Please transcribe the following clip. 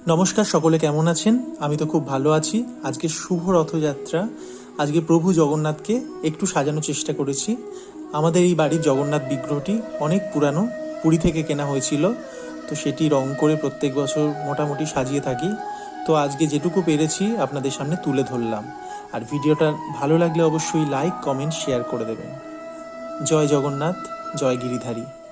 নমস্কার, সকলে কেমন আছেন? আমি তো খুব ভালো আছি। আজকে শুভ রথযাত্রা। আজকে প্রভু জগন্নাথকে একটু সাজানোর চেষ্টা করেছি। আমাদের এই বাড়ির জগন্নাথ বিগ্রহটি অনেক পুরানো, পুরী থেকে কেনা হয়েছিল। তো সেটি রং করে প্রত্যেক বছর মোটামুটি সাজিয়ে থাকি। তো আজকে যেটুকু পেরেছি আপনাদের সামনে তুলে ধরলাম। আর ভিডিওটা ভালো লাগলে অবশ্যই লাইক, কমেন্ট, শেয়ার করে দেবেন। জয় জগন্নাথ, জয় গিরিধারী।